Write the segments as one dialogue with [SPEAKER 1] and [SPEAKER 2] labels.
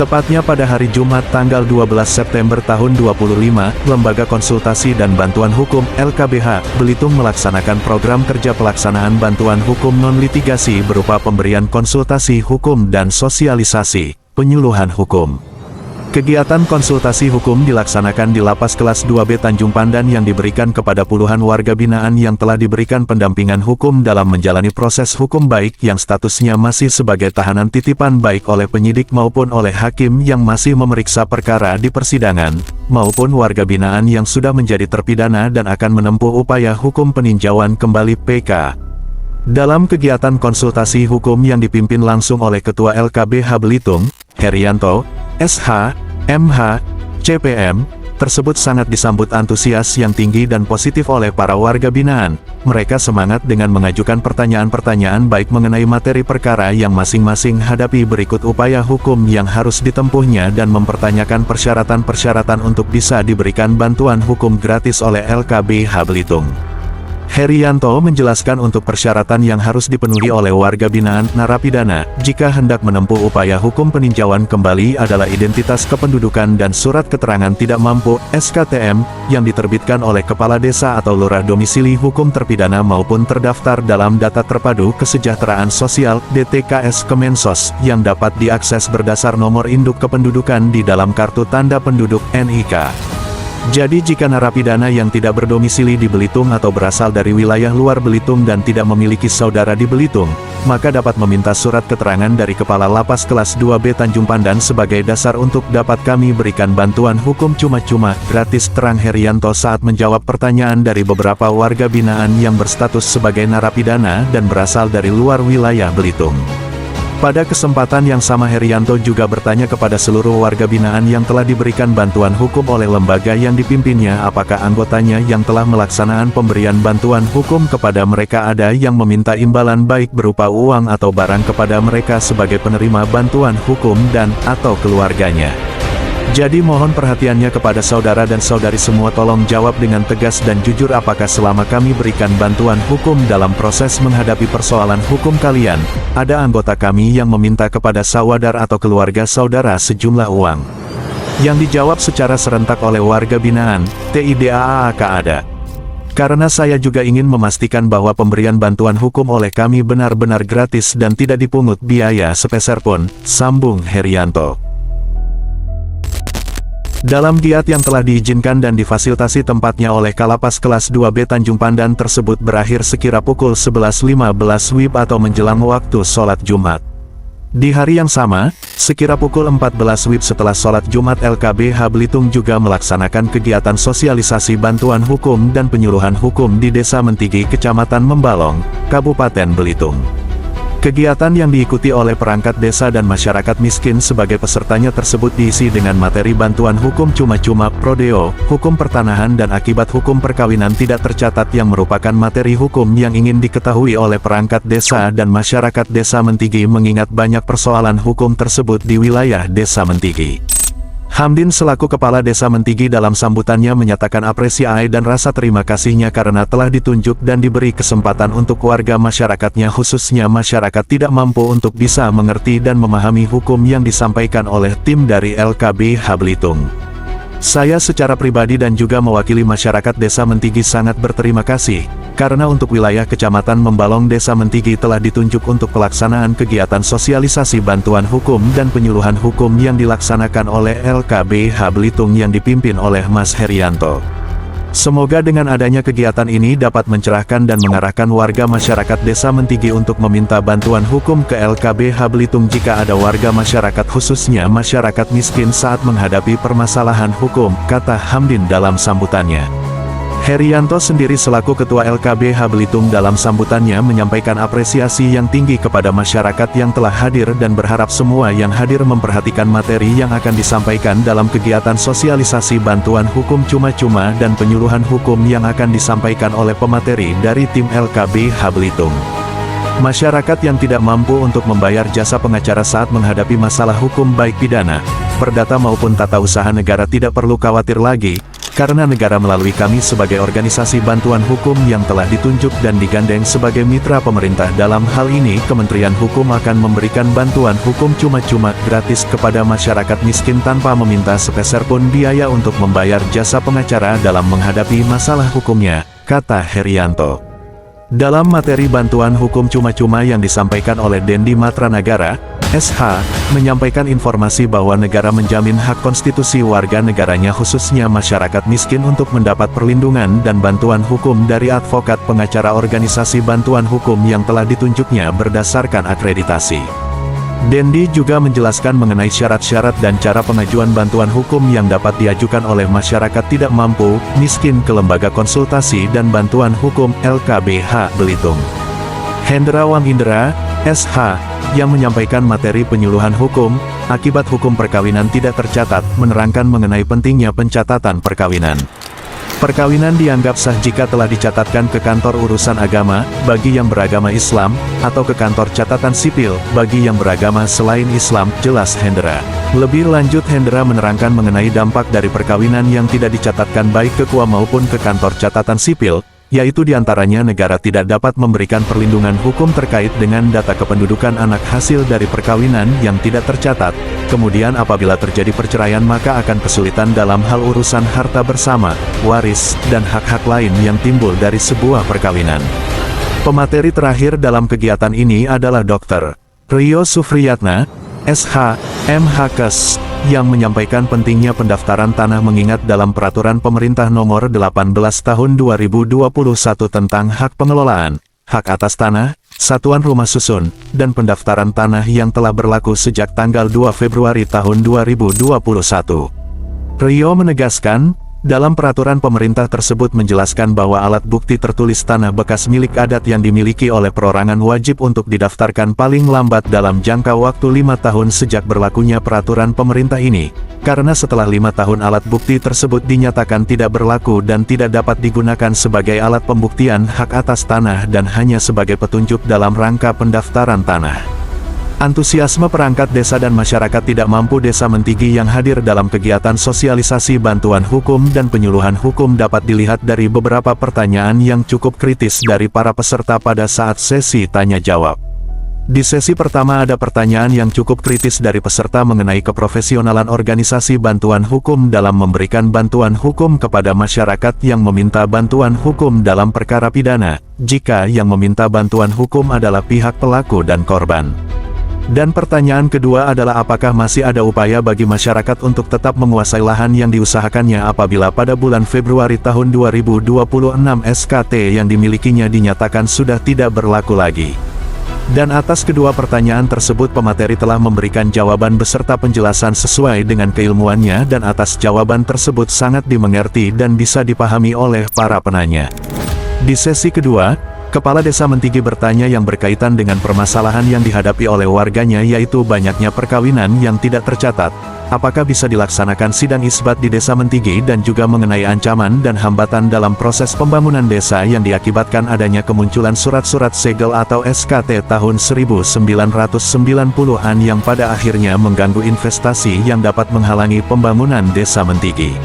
[SPEAKER 1] Tepatnya pada hari Jumat tanggal 12 September tahun 2025, Lembaga Konsultasi dan Bantuan Hukum (LKBH) Belitung melaksanakan program kerja pelaksanaan bantuan hukum non-litigasi berupa pemberian konsultasi hukum dan sosialisasi penyuluhan hukum. Kegiatan konsultasi hukum dilaksanakan di Lapas Kelas 2B Tanjung Pandan yang diberikan kepada puluhan warga binaan yang telah diberikan pendampingan hukum dalam menjalani proses hukum baik yang statusnya masih sebagai tahanan titipan baik oleh penyidik maupun oleh hakim yang masih memeriksa perkara di persidangan, maupun warga binaan yang sudah menjadi terpidana dan akan menempuh upaya hukum peninjauan kembali PK. Dalam kegiatan konsultasi hukum yang dipimpin langsung oleh Ketua LKBH Belitung, Herianto, SH, MH, CPM, tersebut sangat disambut antusias yang tinggi dan positif oleh para warga binaan. Mereka semangat dengan mengajukan pertanyaan-pertanyaan baik mengenai materi perkara yang masing-masing hadapi berikut upaya hukum yang harus ditempuhnya dan mempertanyakan persyaratan-persyaratan untuk bisa diberikan bantuan hukum gratis oleh LKBH Belitung. Herianto menjelaskan untuk persyaratan yang harus dipenuhi oleh warga binaan narapidana jika hendak menempuh upaya hukum peninjauan kembali adalah identitas kependudukan dan surat keterangan tidak mampu (SKTM) yang diterbitkan oleh Kepala Desa atau Lurah domisili hukum terpidana maupun terdaftar dalam Data Terpadu Kesejahteraan Sosial (DTKS) Kemensos yang dapat diakses berdasar nomor induk kependudukan di dalam Kartu Tanda Penduduk (NIK). Jadi jika narapidana yang tidak berdomisili di Belitung atau berasal dari wilayah luar Belitung dan tidak memiliki saudara di Belitung, maka dapat meminta surat keterangan dari Kepala Lapas Kelas 2B Tanjung Pandan sebagai dasar untuk dapat kami berikan bantuan hukum cuma-cuma gratis, terang Herianto saat menjawab pertanyaan dari beberapa warga binaan yang berstatus sebagai narapidana dan berasal dari luar wilayah Belitung. Pada kesempatan yang sama Herianto juga bertanya kepada seluruh warga binaan yang telah diberikan bantuan hukum oleh lembaga yang dipimpinnya apakah anggotanya yang telah melaksanakan pemberian bantuan hukum kepada mereka ada yang meminta imbalan baik berupa uang atau barang kepada mereka sebagai penerima bantuan hukum dan atau keluarganya. Jadi mohon perhatiannya kepada saudara dan saudari semua, tolong jawab dengan tegas dan jujur apakah selama kami berikan bantuan hukum dalam proses menghadapi persoalan hukum kalian, ada anggota kami yang meminta kepada saudara atau keluarga saudara sejumlah uang. Yang dijawab secara serentak oleh warga binaan, TIDAAK ada. Karena saya juga ingin memastikan bahwa pemberian bantuan hukum oleh kami benar-benar gratis dan tidak dipungut biaya sepeserpun, sambung Herianto. Dalam giat yang telah diizinkan dan difasilitasi tempatnya oleh Kalapas Kelas 2B Tanjung Pandan tersebut berakhir sekira pukul 11.15 WIB atau menjelang waktu sholat Jumat. Di hari yang sama, sekira pukul 14 WIB setelah sholat Jumat LKBH Belitung juga melaksanakan kegiatan sosialisasi bantuan hukum dan penyuluhan hukum di Desa Mentigi, Kecamatan Membalong, Kabupaten Belitung. Kegiatan yang diikuti oleh perangkat desa dan masyarakat miskin sebagai pesertanya tersebut diisi dengan materi bantuan hukum cuma-cuma, prodeo, hukum pertanahan dan akibat hukum perkawinan tidak tercatat yang merupakan materi hukum yang ingin diketahui oleh perangkat desa dan masyarakat Desa Mentigi mengingat banyak persoalan hukum tersebut di wilayah Desa Mentigi. Hamdin selaku Kepala Desa Mentigi dalam sambutannya menyatakan apresiasi dan rasa terima kasihnya karena telah ditunjuk dan diberi kesempatan untuk warga masyarakatnya khususnya masyarakat tidak mampu untuk bisa mengerti dan memahami hukum yang disampaikan oleh tim dari LKBH Belitung. Saya secara pribadi dan juga mewakili masyarakat Desa Mentigi sangat berterima kasih, karena untuk wilayah Kecamatan Membalong Desa Mentigi telah ditunjuk untuk pelaksanaan kegiatan sosialisasi bantuan hukum dan penyuluhan hukum yang dilaksanakan oleh LKBH Belitung yang dipimpin oleh Mas Herianto. Semoga dengan adanya kegiatan ini dapat mencerahkan dan mengarahkan warga masyarakat Desa Mentigi untuk meminta bantuan hukum ke LKBH Belitung jika ada warga masyarakat khususnya masyarakat miskin saat menghadapi permasalahan hukum, kata Hamdin dalam sambutannya. Herianto sendiri selaku Ketua LKBH Belitung dalam sambutannya menyampaikan apresiasi yang tinggi kepada masyarakat yang telah hadir dan berharap semua yang hadir memperhatikan materi yang akan disampaikan dalam kegiatan sosialisasi bantuan hukum cuma-cuma dan penyuluhan hukum yang akan disampaikan oleh pemateri dari tim LKBH Belitung. Masyarakat yang tidak mampu untuk membayar jasa pengacara saat menghadapi masalah hukum baik pidana, perdata maupun tata usaha negara tidak perlu khawatir lagi, Karena negara melalui kami sebagai organisasi bantuan hukum yang telah ditunjuk dan digandeng sebagai mitra pemerintah dalam hal ini, Kementerian Hukum akan memberikan bantuan hukum cuma-cuma gratis kepada masyarakat miskin tanpa meminta sepeser pun biaya untuk membayar jasa pengacara dalam menghadapi masalah hukumnya, kata Herianto. Dalam materi bantuan hukum cuma-cuma yang disampaikan oleh Dendi Matranagara, SH, menyampaikan informasi bahwa negara menjamin hak konstitusi warga negaranya khususnya masyarakat miskin untuk mendapat perlindungan dan bantuan hukum dari advokat pengacara organisasi bantuan hukum yang telah ditunjuknya berdasarkan akreditasi. Dendi juga menjelaskan mengenai syarat-syarat dan cara pengajuan bantuan hukum yang dapat diajukan oleh masyarakat tidak mampu, miskin ke Lembaga Konsultasi dan Bantuan Hukum LKBH Belitung. Hendrawan Indra, SH, yang menyampaikan materi penyuluhan hukum, akibat hukum perkawinan tidak tercatat, menerangkan mengenai pentingnya pencatatan perkawinan. Perkawinan dianggap sah jika telah dicatatkan ke kantor urusan agama, bagi yang beragama Islam, atau ke kantor catatan sipil, bagi yang beragama selain Islam, jelas Hendra. Lebih lanjut Hendra menerangkan mengenai dampak dari perkawinan yang tidak dicatatkan baik ke KUA maupun ke kantor catatan sipil, yaitu diantaranya negara tidak dapat memberikan perlindungan hukum terkait dengan data kependudukan anak hasil dari perkawinan yang tidak tercatat. Kemudian apabila terjadi perceraian maka akan kesulitan dalam hal urusan harta bersama, waris, dan hak-hak lain yang timbul dari sebuah perkawinan. Pemateri terakhir dalam kegiatan ini adalah Dr. Rio Sufriyatna, SH, MHKes, yang menyampaikan pentingnya pendaftaran tanah mengingat dalam Peraturan Pemerintah Nomor 18 Tahun 2021 tentang hak pengelolaan, hak atas tanah, satuan rumah susun, dan pendaftaran tanah yang telah berlaku sejak tanggal 2 Februari tahun 2021. Rio menegaskan, dalam peraturan pemerintah tersebut menjelaskan bahwa alat bukti tertulis tanah bekas milik adat yang dimiliki oleh perorangan wajib untuk didaftarkan paling lambat dalam jangka waktu 5 tahun sejak berlakunya peraturan pemerintah ini, karena setelah 5 tahun alat bukti tersebut dinyatakan tidak berlaku dan tidak dapat digunakan sebagai alat pembuktian hak atas tanah dan hanya sebagai petunjuk dalam rangka pendaftaran tanah. Antusiasme perangkat desa dan masyarakat tidak mampu Desa Mentigi yang hadir dalam kegiatan sosialisasi bantuan hukum dan penyuluhan hukum dapat dilihat dari beberapa pertanyaan yang cukup kritis dari para peserta pada saat sesi tanya-jawab. Di sesi pertama ada pertanyaan yang cukup kritis dari peserta mengenai keprofesionalan organisasi bantuan hukum dalam memberikan bantuan hukum kepada masyarakat yang meminta bantuan hukum dalam perkara pidana, jika yang meminta bantuan hukum adalah pihak pelaku dan korban. Dan pertanyaan kedua adalah apakah masih ada upaya bagi masyarakat untuk tetap menguasai lahan yang diusahakannya apabila pada bulan Februari tahun 2026 SKT yang dimilikinya dinyatakan sudah tidak berlaku lagi. Dan atas kedua pertanyaan tersebut pemateri telah memberikan jawaban beserta penjelasan sesuai dengan keilmuannya dan atas jawaban tersebut sangat dimengerti dan bisa dipahami oleh para penanya. Di sesi kedua, Kepala Desa Mentigi bertanya yang berkaitan dengan permasalahan yang dihadapi oleh warganya yaitu banyaknya perkawinan yang tidak tercatat, apakah bisa dilaksanakan sidang isbat di Desa Mentigi dan juga mengenai ancaman dan hambatan dalam proses pembangunan desa yang diakibatkan adanya kemunculan surat-surat segel atau SKT tahun 1990-an yang pada akhirnya mengganggu investasi yang dapat menghalangi pembangunan Desa Mentigi.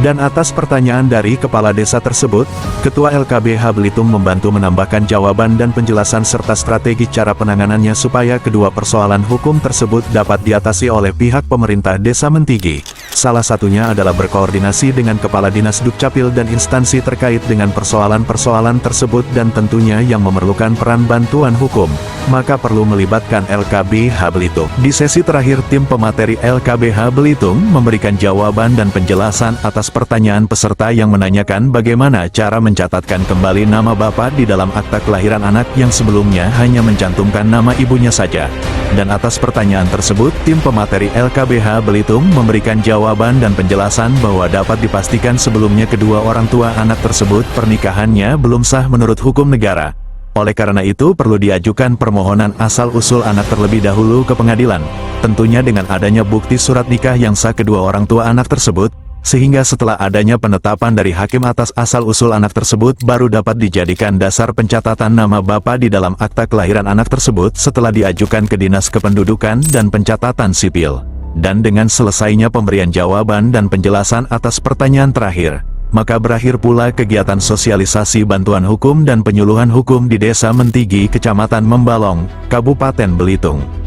[SPEAKER 1] Dan atas pertanyaan dari kepala desa tersebut, Ketua LKBH Belitung membantu menambahkan jawaban dan penjelasan serta strategi cara penanganannya supaya kedua persoalan hukum tersebut dapat diatasi oleh pihak pemerintah Desa Mentigi. Salah satunya adalah berkoordinasi dengan Kepala Dinas Dukcapil dan instansi terkait dengan persoalan-persoalan tersebut dan tentunya yang memerlukan peran bantuan hukum, maka perlu melibatkan LKBH Belitung. Di sesi terakhir tim pemateri LKBH Belitung memberikan jawaban dan penjelasan atas pertanyaan peserta yang menanyakan bagaimana cara mencatatkan kembali nama bapak di dalam akta kelahiran anak yang sebelumnya hanya mencantumkan nama ibunya saja. Dan atas pertanyaan tersebut, tim pemateri LKBH Belitung memberikan jawaban dan penjelasan bahwa dapat dipastikan sebelumnya kedua orang tua anak tersebut pernikahannya belum sah menurut hukum negara. Oleh karena itu perlu diajukan permohonan asal-usul anak terlebih dahulu ke pengadilan, tentunya dengan adanya bukti surat nikah yang sah kedua orang tua anak tersebut, sehingga setelah adanya penetapan dari hakim atas asal-usul anak tersebut baru dapat dijadikan dasar pencatatan nama bapa di dalam akta kelahiran anak tersebut setelah diajukan ke Dinas Kependudukan dan Pencatatan Sipil. Dan dengan selesainya pemberian jawaban dan penjelasan atas pertanyaan terakhir, maka berakhir pula kegiatan sosialisasi bantuan hukum dan penyuluhan hukum di Desa Mentigi, Kecamatan Membalong, Kabupaten Belitung.